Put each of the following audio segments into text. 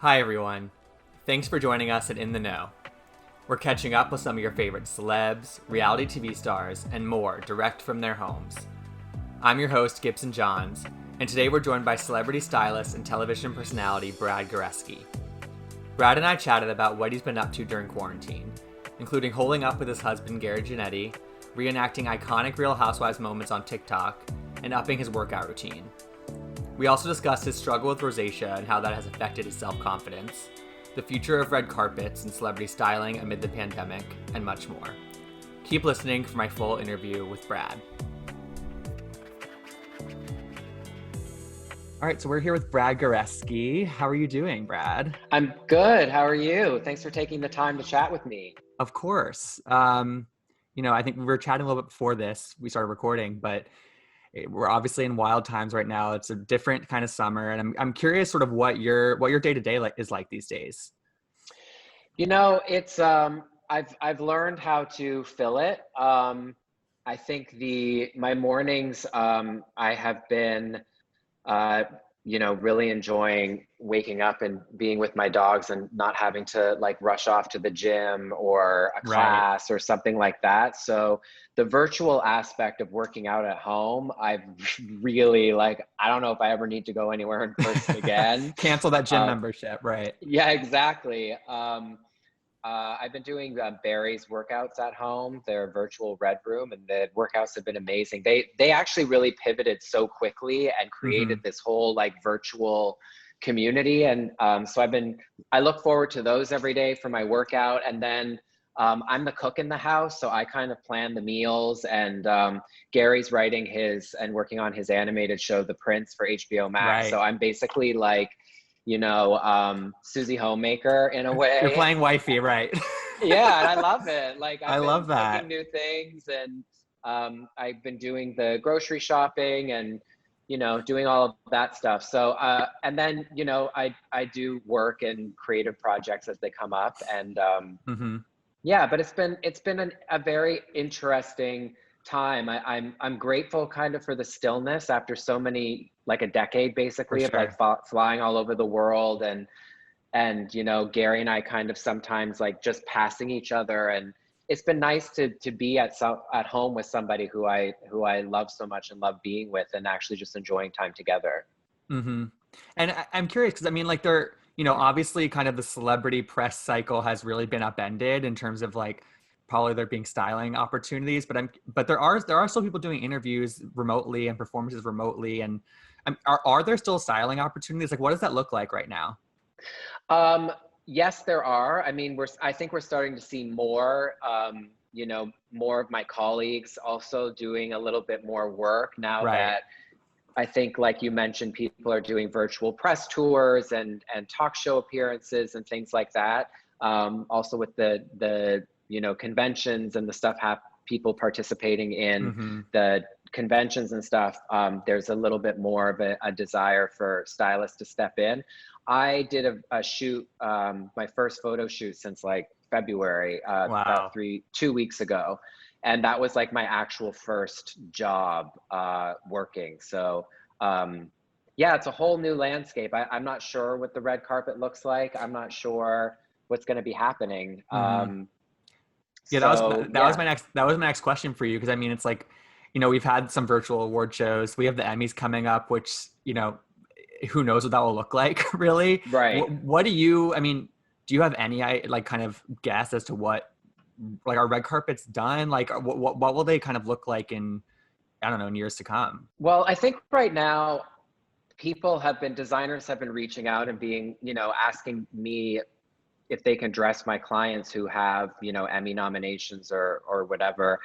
Hi, everyone. Thanks for joining us at In the Know. We're catching up with some of your favorite celebs, reality TV stars, and more direct from their homes. I'm your host, Gibson Johns, and today we're joined by celebrity stylist and television personality Brad Goreski. Brad and I chatted about what he's been up to during quarantine, including holding up with his husband Gary Janetti, reenacting iconic Real Housewives moments on TikTok, and upping his workout routine. We also discussed his struggle with rosacea and how that has affected his self-confidence, the future of red carpets and celebrity styling amid the pandemic, and much more. Keep listening for my full interview with Brad. All right, so we're here with Brad Goreski. How are you doing, Brad? I'm good. How are you? Thanks for taking the time to chat with me. Of course. I think we were chatting a little bit before we started recording, but we're obviously in wild times right now. It's a different kind of summer, and I'm curious sort of what your day-to-day is like these days. It's I've learned how to fill it. I think my mornings I have been really enjoying waking up and being with my dogs and not having to rush off to the gym or a class or something like that. So the virtual aspect of working out at home, I've really I don't know if I ever need to go anywhere in person again. Cancel that gym membership, right? Yeah, exactly. I've been doing Barry's workouts at home, their virtual red room, and the workouts have been amazing. They actually really pivoted so quickly and created this whole virtual community. And so I look forward to those every day for my workout. And then I'm the cook in the house, so I kind of plan the meals. And Gary's writing and working on his animated show, The Prince, for HBO Max. Right. So I'm basically Susie Homemaker in a way. You're playing wifey, right? Yeah, and I love it. I love that. Cooking new things, and I've been doing the grocery shopping and doing all of that stuff. So and then I do work and creative projects as they come up, and yeah, but it's been a very interesting time. I'm grateful kind of for the stillness after so many, a decade basically of flying all over the world, and Gary and I kind of sometimes just passing each other, and it's been nice to be at home with somebody who I love so much and love being with, and actually just enjoying time together. And I'm curious because they're obviously kind of the celebrity press cycle has really been upended in terms of probably there being styling opportunities, but there are still people doing interviews remotely and performances remotely, and are there still styling opportunities? What does that look like right now? Yes, there are. I think we're starting to see more, more of my colleagues also doing a little bit more work now that I think, like you mentioned, people are doing virtual press tours and talk show appearances and things like that. Also with the conventions and the stuff, people participating in the conventions and stuff, there's a little bit more of a desire for stylists to step in. I did a shoot, my first photo shoot since February, about 2 weeks ago. And that was my actual first job working. So yeah, it's a whole new landscape. I'm not sure what the red carpet looks like. I'm not sure what's going to be happening. Yeah, that was my next question for you, because it's we've had some virtual award shows. We have the Emmys coming up, which who knows what that will look like, really. Right. What do you do you have any kind of guess as to what our red carpet's done? What will they kind of look like in, I don't know, in years to come? Well, I think right now designers have been reaching out and being, asking me if they can dress my clients who have, Emmy nominations or whatever.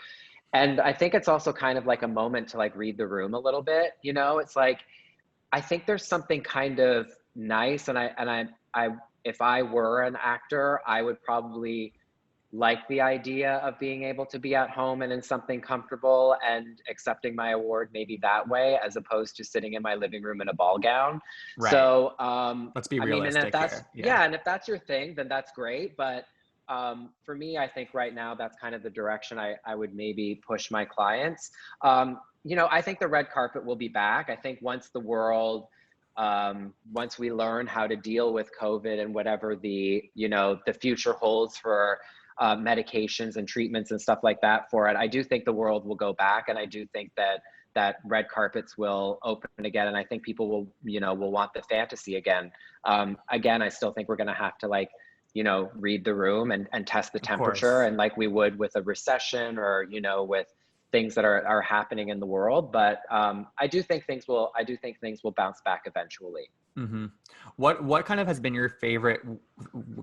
And I think it's also kind of a moment to read the room a little bit. It's I think there's something kind of nice, and I if I were an actor, I would probably like the idea of being able to be at home and in something comfortable and accepting my award maybe that way, as opposed to sitting in my living room in a ball gown. Right. So let's be realistic. And if that's here. and if that's your thing, then that's great. But for me, I think right now that's kind of the direction I would maybe push my clients. I think the red carpet will be back. I think once the world once we learn how to deal with COVID and whatever the, you know, the future holds for medications and treatments and stuff like that for it, I do think the world will go back. And I do think that red carpets will open again. And I think people will, you know, will want the fantasy again. Again, I still think we're going to have to, like, you know, read the room and test the temperature, and like we would with a recession, or, you know, with things that are happening in the world. But I do think things will bounce back eventually. Mm-hmm. What kind of has been your favorite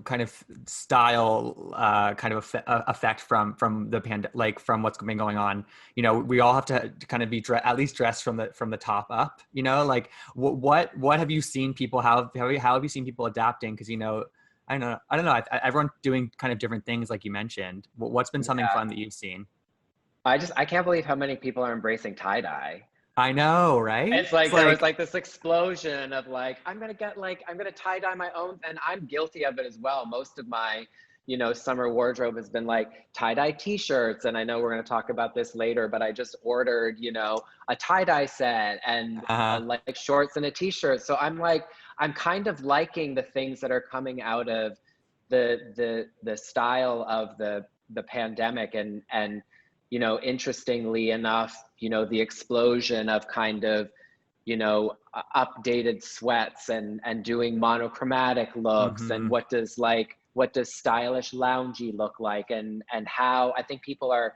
kind of style kind of effect from the like from what's been going on? You know, we all have to kind of be at least dressed from the top up. You know, like what have you seen people how have you seen people adapting? Because, you know, I don't know. Everyone doing kind of different things, like you mentioned. What's been something fun that you've seen? I can't believe how many people are embracing tie-dye. I know, right? It's like there was like this explosion of like, I'm gonna tie-dye my own, and I'm guilty of it as well. Most of my, you know, summer wardrobe has been like tie-dye t-shirts, and I know we're gonna talk about this later, but I just ordered, you know, a tie-dye set and like shorts and a t-shirt. So I'm kind of liking the things that are coming out of the style of the pandemic, and you know, interestingly enough, you know, the explosion of kind of, you know, updated sweats and doing monochromatic looks, and what does stylish loungy look like, and how I think people are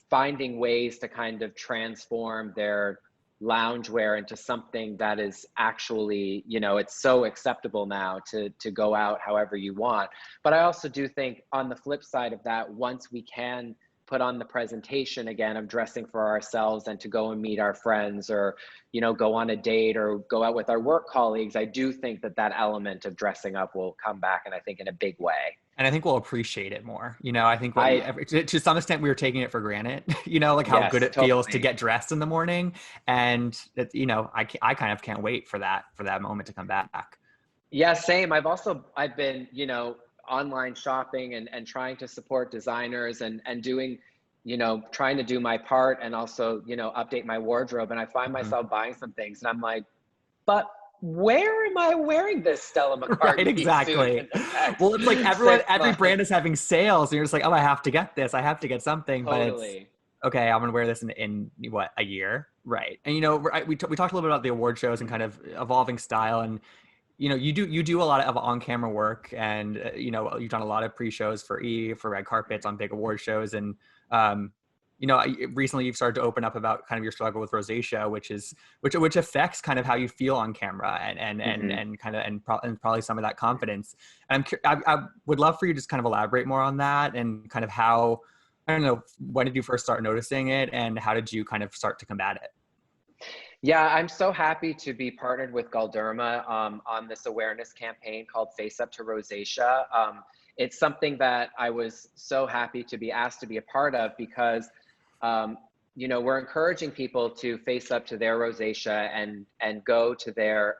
finding ways to kind of transform their loungewear into something that is actually, you know, it's so acceptable now to go out however you want. But I also do think, on the flip side of that, once we can put on the presentation again of dressing for ourselves and to go and meet our friends, or, you know, go on a date or go out with our work colleagues, I do think that element of dressing up will come back, and I think in a big way. And I think we'll appreciate it more. You know, I think to some extent we were taking it for granted, you know, like how good it feels to get dressed in the morning. And that, you know, I kind of can't wait for that moment to come back. Yeah, same. I've been, you know, online shopping and trying to support designers and doing, you know, trying to do my part, and also, you know, update my wardrobe. And I find myself buying some things, and I'm like, but where am I wearing this Stella McCartney right, exactly. Well, it's like every brand is having sales, and you're just like, oh, I have to get this. I have to get something. Totally. But it's okay. I'm gonna wear this in what, a year, right? And, you know, we talked a little bit about the award shows and kind of evolving style, and, you know, you do a lot of on-camera work, and you know, you've done a lot of pre-shows for red carpets on big award shows, and you know, recently you've started to open up about kind of your struggle with rosacea, which affects kind of how you feel on camera, and probably some of that confidence. And I would love for you to just kind of elaborate more on that, and kind of how, I don't know, when did you first start noticing it, and how did you kind of start to combat it? Yeah, I'm so happy to be partnered with Galderma on this awareness campaign called Face Up to Rosacea. It's something that I was so happy to be asked to be a part of, because you know, we're encouraging people to face up to their rosacea and go to their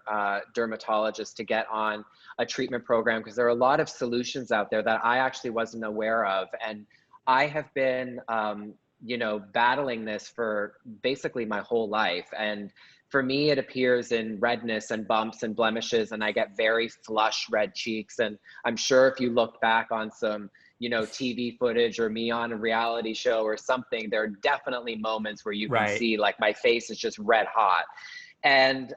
dermatologist to get on a treatment program, because there are a lot of solutions out there that I actually wasn't aware of. And I have been you know, battling this for basically my whole life. And for me, it appears in redness and bumps and blemishes, and I get very flush red cheeks. And I'm sure if you look back on some, you know, TV footage or me on a reality show or something, there are definitely moments where you can see like my face is just red hot. And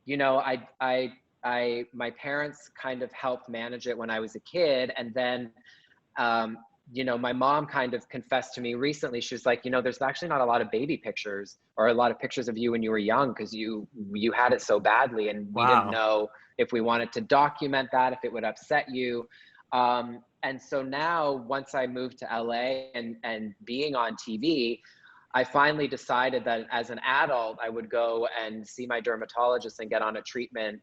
you know, my parents kind of helped manage it when I was a kid. And then you know, my mom kind of confessed to me recently, she was like, you know, there's actually not a lot of baby pictures or a lot of pictures of you when you were young, because you had it so badly, and we didn't know if we wanted to document that, if it would upset you. And so now, once I moved to LA and being on TV, I finally decided that as an adult, I would go and see my dermatologist and get on a treatment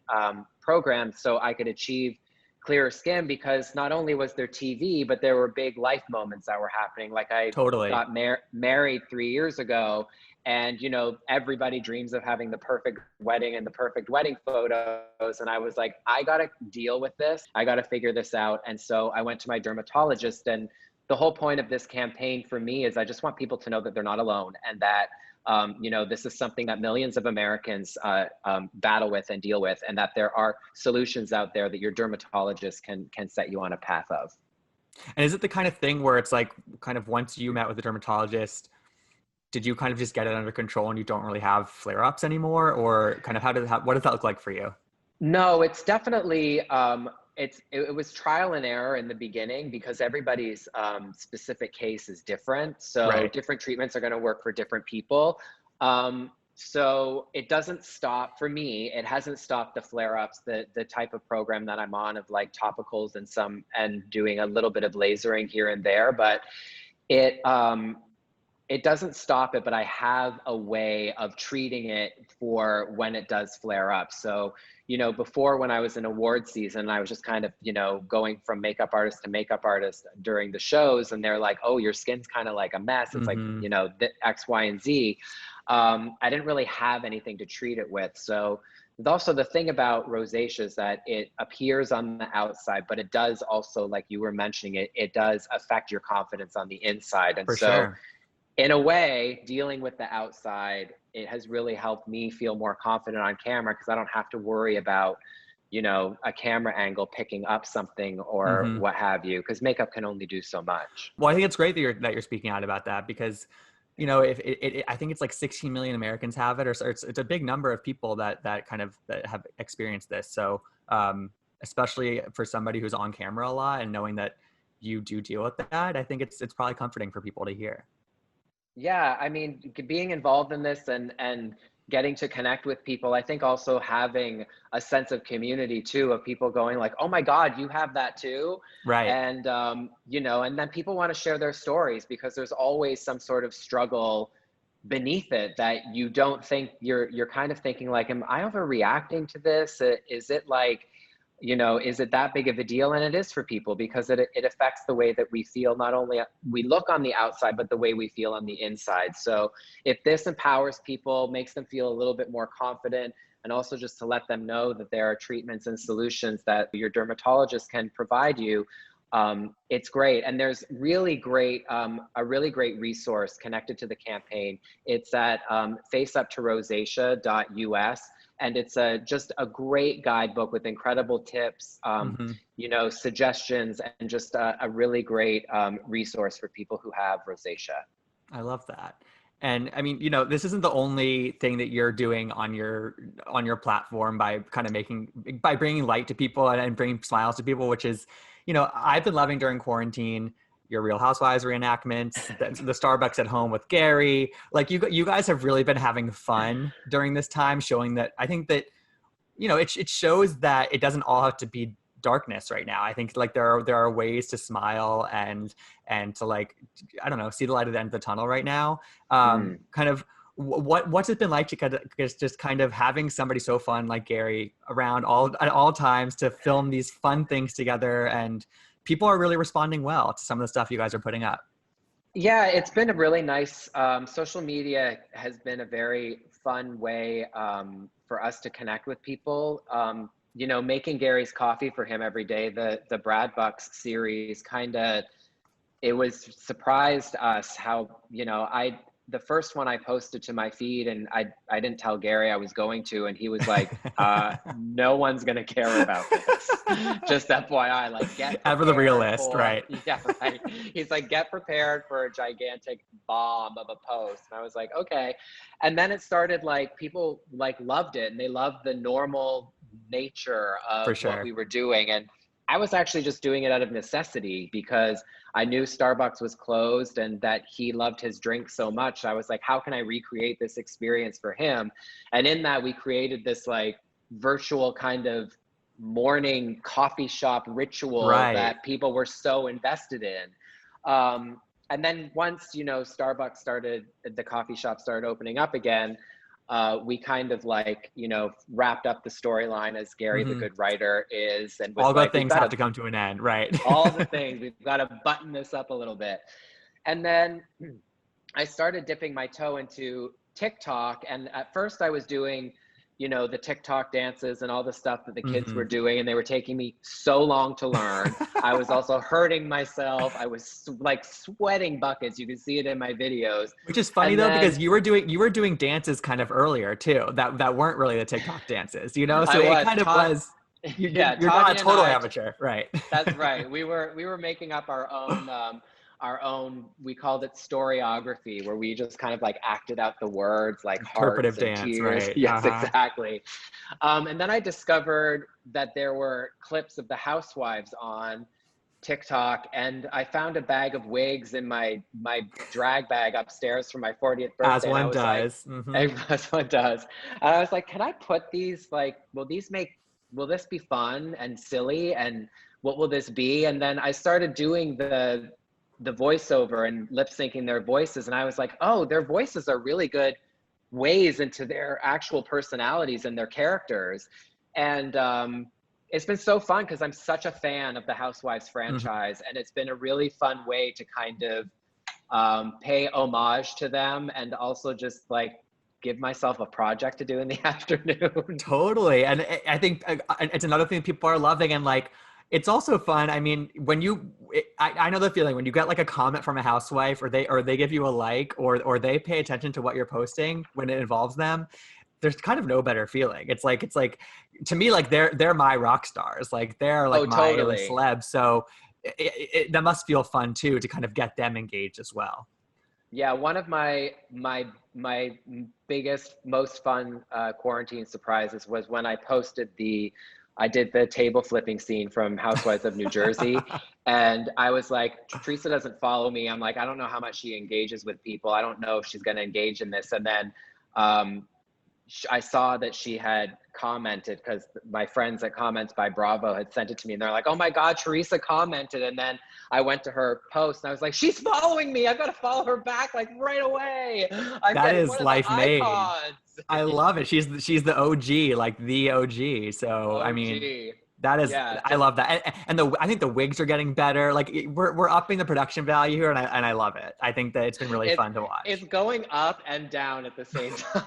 program so I could achieve clearer skin, because not only was there TV, but there were big life moments that were happening. Like I got married 3 years ago, and, you know, everybody dreams of having the perfect wedding and the perfect wedding photos. And I was like, I got to deal with this. I got to figure this out. And so I went to my dermatologist, and the whole point of this campaign for me is I just want people to know that they're not alone, and that this is something that millions of Americans battle with and deal with, and that there are solutions out there that your dermatologist can set you on a path of. And is it the kind of thing where it's like, kind of once you met with a dermatologist, did you kind of just get it under control and you don't really have flare-ups anymore? Or kind of what does that look like for you? No, it's definitely, it was trial and error in the beginning because everybody's specific case is different. So Right. different treatments are going to work for different people. So it doesn't stop for me. It hasn't stopped the flare-ups, the type of program that I'm on of like topicals and doing a little bit of lasering here and there, but it doesn't stop it, but I have a way of treating it for when it does flare up. So, before, when I was in award season, I was just kind of, going from makeup artist to makeup artist during the shows. And they're like, oh, your skin's kind of like a mess. It's like, the X, Y, and Z. I didn't really have anything to treat it with. So also the thing about rosacea is that it appears on the outside, but it does also, like you were mentioning, it does affect your confidence on the inside. And For so sure. in a way, dealing with the outside, it has really helped me feel more confident on camera because I don't have to worry about, a camera angle picking up something or what have you, because makeup can only do so much. Well, I think it's great that you're speaking out about that because, if I think it's like 16 million Americans have it, or it's a big number of people that have experienced this. So, especially for somebody who's on camera a lot and knowing that you do deal with that, I think it's probably comforting for people to hear. Yeah, I mean, being involved in this and getting to connect with people, I think also having a sense of community too, of people going like, oh my God, you have that too. Right. And, and then people want to share their stories because there's always some sort of struggle beneath it that you don't think you're kind of thinking like, am I overreacting to this? Is it like, is it that big of a deal? And it is for people because it affects the way that we feel. Not only we look on the outside, but the way we feel on the inside. So if this empowers people, makes them feel a little bit more confident, and also just to let them know that there are treatments and solutions that your dermatologist can provide you, it's great. And there's a really great resource connected to the campaign. It's at faceuptorosacea.us. And it's just a great guidebook with incredible tips, suggestions, and just a really great resource for people who have rosacea. I love that. And I mean, this isn't the only thing that you're doing on your platform by kind of by bringing light to people and bringing smiles to people, which is, I've been loving during quarantine, your Real Housewives reenactments, the Starbucks at home with Gary. Like you guys have really been having fun during this time, showing that I think that, it shows that it doesn't all have to be darkness right now. I think like there are ways to smile and to, like, I don't know, see the light at the end of the tunnel right now. Kind of what's it been like to just kind of having somebody so fun like Gary around at all times to film these fun things together, and people are really responding well to some of the stuff you guys are putting up. Yeah, it's been a really nice, social media has been a very fun way for us to connect with people. Making Gary's coffee for him every day, the Brad Bucks series it surprised us how, the first one I posted to my feed, and I didn't tell Gary I was going to, and he was like, no one's going to care about this. Just FYI, like, get ever the realist, right? Yeah, right. He's like, get prepared for a gigantic bomb of a post. And I was like, okay. And then it started, like, people like loved it, and they loved the normal nature of For sure. what we were doing. And I was actually just doing it out of necessity because I knew Starbucks was closed and that he loved his drink so much. I was like, how can I recreate this experience for him? And in that, we created this like virtual kind of morning coffee shop ritual that people were so invested in. And then once, Starbucks the coffee shop started opening up again, we kind of like, wrapped up the storyline as Gary, the good writer, is, and was all like, good things have to come to an end, right? All the things, we've got to button this up a little bit. And then I started dipping my toe into TikTok, and at first I was doing you know, the TikTok dances and all the stuff that the kids Mm-hmm. were doing, and they were taking me so long to learn. I was also hurting myself. I was like sweating buckets. You can see it in my videos. Which is funny And though, then because you were doing dances kind of earlier too, that weren't really the TikTok dances, you know? So I it was kind of taught, was, yeah, you're not a Tanya and total I, amateur, right? that's right. We were making up our own, we called it storyography, where we just kind of like acted out the words like Interpretive hearts and dance, tears. right? Yes, Uh-huh. exactly. And then I discovered that there were clips of the housewives on TikTok, and I found a bag of wigs in my drag bag upstairs for my 40th As birthday, and I one was like, does. Hmm. as one does, and I was like, can I put these, like, will this be fun and silly, and what will this be? And then I started doing the voiceover and lip syncing their voices, and I was like, oh, their voices are really good ways into their actual personalities and their characters. And it's been so fun because I'm such a fan of the Housewives Hmm. franchise, and it's been a really fun way to kind of pay homage to them, and also just like give myself a project to do in the afternoon. Totally. And I think it's another thing people are loving. And like, it's also fun. I mean, I know the feeling when you get like a comment from a housewife, or they give you a like, or they pay attention to what you're posting when it involves them. There's kind of no better feeling. It's like to me, like they're my rock stars. Like they're like Oh, my A-list totally. celebs. So that must feel fun too, to kind of get them engaged as well. Yeah, one of my biggest, most fun quarantine surprises was when I did the table flipping scene from Housewives of New Jersey, and I was like, Teresa doesn't follow me. I'm like, I don't know how much she engages with people. I don't know if she's going to engage in this. And then um, I saw that she had commented, because my friends at Comments by Bravo had sent it to me, and they're like, oh my God, Teresa commented. And then I went to her post and I was like, she's following me. I've got to follow her back like right away. I'm That getting is one of the life made. icons. I love it. She's the OG, like the OG. So I mean, OG. that is, Yeah, I love that. And I think the wigs are getting better. Like we're upping the production value here, and I love it. I think that it's been really it's fun to it's watch. going up and down at the same time.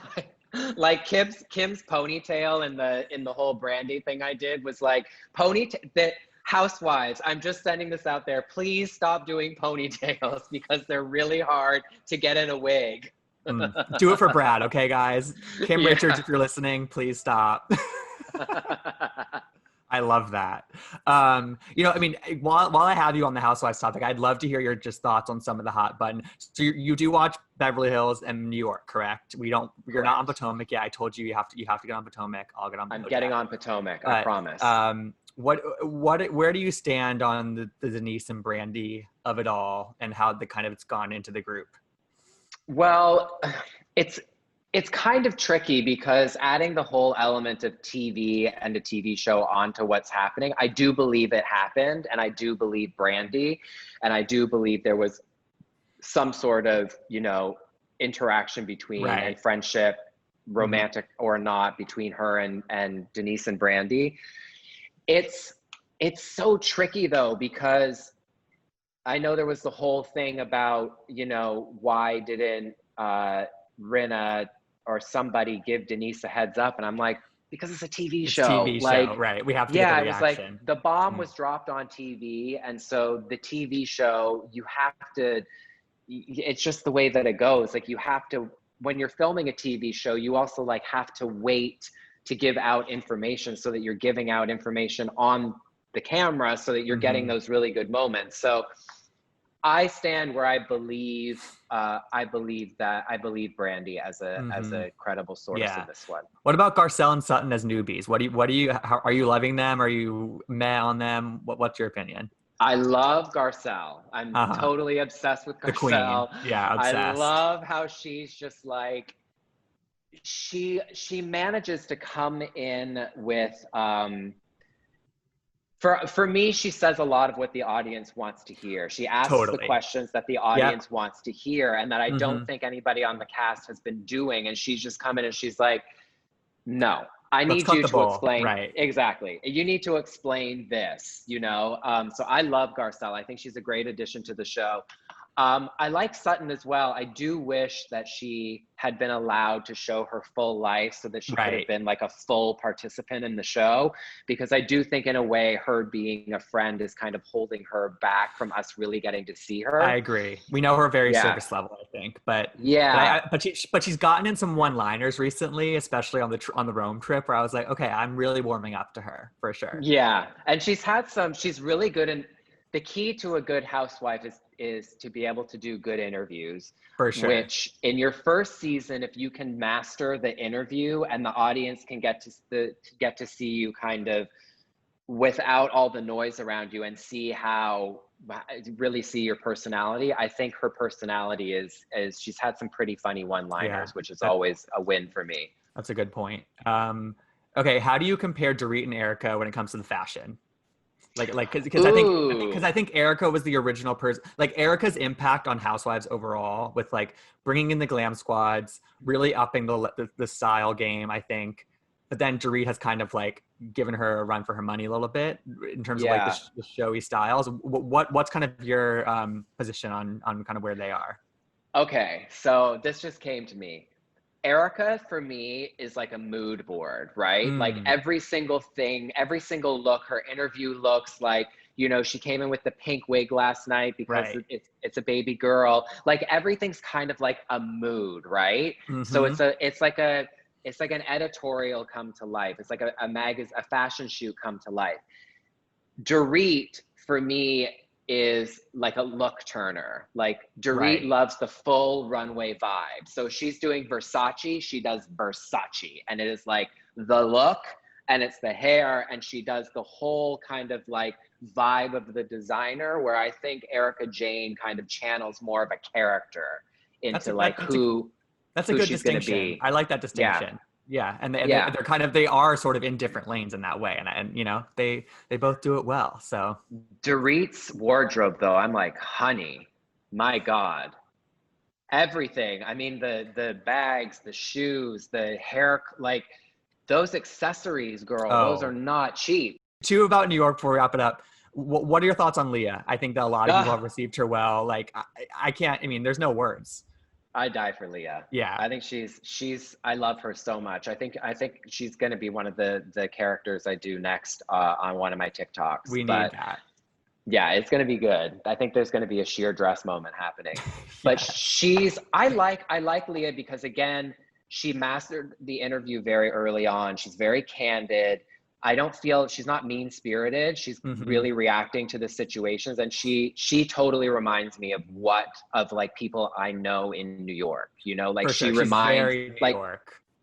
Like Kim's ponytail in the whole Brandy thing I did was like, ponytail, the housewives, I'm just sending this out there, please stop doing ponytails because they're really hard to get in a wig. Do it for Brad, okay, guys? Kim Richards, Yeah. if you're listening, please stop. I love that. I mean, while I have you on the Housewives topic, I'd love to hear your just thoughts on some of the hot button. So you do watch Beverly Hills and New York, correct? You're not on Correct. Potomac. Yeah, I told you you have to get on Potomac. I'll get on I'm BoJack. getting on Potomac, I But promise. where do you stand on the Denise and Brandy of it all, and how the kind of it's gone into the group? Well, it's it's kind of tricky because adding the whole element of TV and a TV show onto what's happening, I do believe it happened, and I do believe Brandy, and I do believe there was some sort of, interaction between, and Right. friendship, Hmm. romantic or not, between her and Denise and Brandy. It's it's so tricky though, because I know there was the whole thing about, why didn't Rinna or somebody give Denise a heads up? And I'm like, because it's a TV It's show. TV show, Like, right? We have to get the yeah, it was like reaction. the bomb Mm. was dropped on TV. And so the TV show, you have to, it's just the way that it goes. Like, you have to, when you're filming a TV show, you also like have to wait to give out information, so that you're giving out information on the camera, so that you're getting Hmm. those really good moments. So I stand where I believe Brandy as Hmm. a credible source in Yeah. this one. What about Garcelle and Sutton as newbies? Are you loving them? Are you meh on them? What's your opinion? I love Garcelle. I'm Uh-huh. totally obsessed with The queen. Garcelle. Yeah, I obsessed. love how she's just like, she manages to come in with for me, she says a lot of what the audience wants to hear. She asks the Totally. questions that the Yep. audience wants to hear, and that I don't Hmm. think anybody on the cast has been doing. And she's just coming and she's like, no, I Let's need cut you the to bull. explain. Right. Exactly, you need to explain this. So I love Garcelle. I think she's a great addition to the show. I like Sutton as well. I do wish that she had been allowed to show her full life so that she could have been like a full participant in the show, because I do think in a way her being a friend is kind of holding her back from us really getting to see her. I agree. We know her very surface level, I think, but she's gotten in some one-liners recently, especially on the Rome trip, where I was like, okay, I'm really warming up to her for sure. Yeah, and she's really good. And the key to a good housewife is to be able to do good interviews. For sure. Which in your first season, if you can master the interview and the audience can get to see you kind of without all the noise around you and really see your personality. I think her personality is she's had some pretty funny one-liners, which is always a win for me. That's a good point. Okay, how do you compare Dorit and Erica when it comes to the fashion? Because I think Erica was the original person. Like Erica's impact on Housewives overall, with like bringing in the glam squads, really upping the style game, I think. But then Dorit has kind of like given her a run for her money a little bit in terms of like the showy styles. What's kind of your position on kind of where they are? Okay, so this just came to me. Erica for me is like a mood board, right? Like every single thing, every single look, her interview looks like, you know, she came in with the pink wig last night because it's a baby girl. Like everything's kind of like a mood, right? So it's like an editorial come to life. It's like a fashion shoot come to life. Dorit for me is like a look turner. Like Dorit loves the full runway vibe. So she's doing Versace, she does Versace, and it is like the look and it's the hair, and she does the whole kind of like vibe of the designer, where I think Erica Jane kind of channels more of a character into who that's a good she's gonna distinction. be. I like that distinction. Yeah, and they are sort of in different lanes in that way, and you know they both do it well. So Dorit's wardrobe, though, I'm like, honey, my God, everything. I mean, the bags, the shoes, the hair, like those accessories, girl, those are not cheap. Two about New York before we wrap it up. What are your thoughts on Leah? I think that a lot of people have received her well. Like I can't. I mean, there's no words. I die for Leah. Yeah. I think I love her so much. I think she's going to be one of the characters I do next on one of my TikToks. We need that. Yeah, it's going to be good. I think there's going to be a sheer dress moment happening. But I like Leah because, again, she mastered the interview very early on. She's very candid. I don't feel she's not mean-spirited. She's really reacting to the situations, and she totally reminds me of like people I know in New York. You know, like she reminds like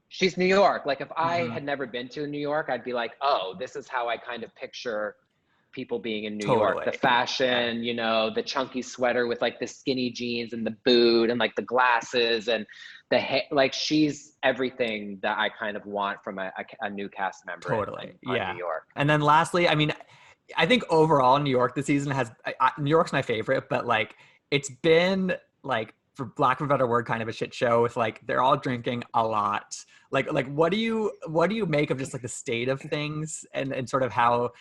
she's New York. Like if I had never been to New York, I'd be like, oh, this is how I kind of picture people being in New York. The fashion, you know, the chunky sweater with like the skinny jeans and the boot and like the glasses and the like she's everything that I kind of want from a new cast member in New York. And then lastly, I mean, I think overall New York this season New York's my favorite, but like it's been like, for lack of a better word, kind of a shit show with like they're all drinking a lot. Like what do you make of just like the state of things and sort of how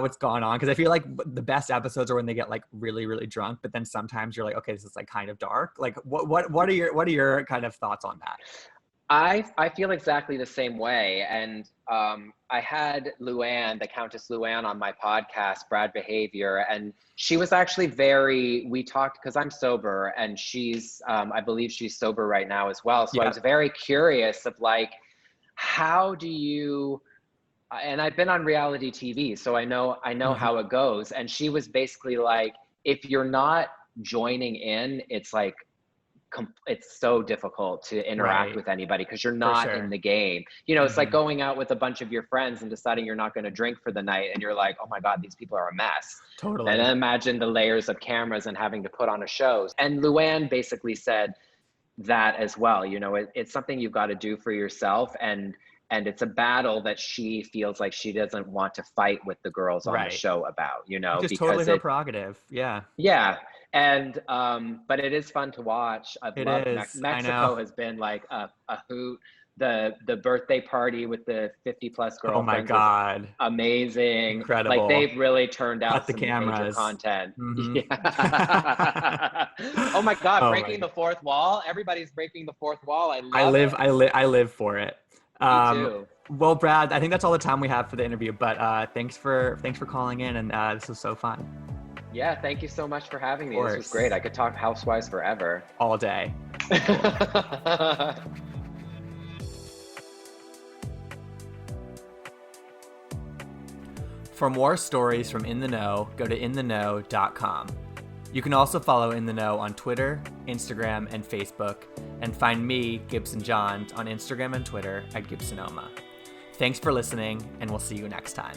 it's gone on? Because I feel like the best episodes are when they get like really, really drunk, but then sometimes you're like, okay, this is like kind of dark. Like what are your kind of thoughts on that? I feel exactly the same way. And I had Luann, the Countess Luann, on my podcast, Brad Behavior, and she was actually we talked, because I'm sober and she's, I believe she's sober right now as well. So I was very curious of like, how do you, and I've been on reality TV, so I know how it goes. And she was basically like, if you're not joining in, it's like, it's so difficult to interact with anybody because you're not in the game. You know, it's like going out with a bunch of your friends and deciding you're not going to drink for the night. And you're like, oh my God, these people are a mess. Totally. And then imagine the layers of cameras and having to put on a show. And Luann basically said that as well. You know, it's something you've got to do for yourself. And it's a battle that she feels like she doesn't want to fight with the girls on the show about, you know, because totally her prerogative. Yeah. Yeah. And, but it is fun to watch. I've loved Mexico has been like a hoot. the birthday party with the 50 plus Oh my girlfriends was God. amazing. Incredible. Like they've really turned Cut out the some major cameras. content. Mm-hmm. Yeah. Oh my God, Oh breaking my the fourth wall. Everybody's breaking the fourth wall. I I love live, it. I live for it. Me too. Well, Brad, I think that's all the time we have for the interview. But thanks for calling in, and this was so fun. Yeah, thank you so much for having me. This was Of great. course. I could talk housewives forever. All day. For more stories from In the Know, go to intheknow.com. You can also follow In the Know on Twitter, Instagram, and Facebook, and find me, Gibson Johns, on Instagram and Twitter at Gibsonoma. Thanks for listening, and we'll see you next time.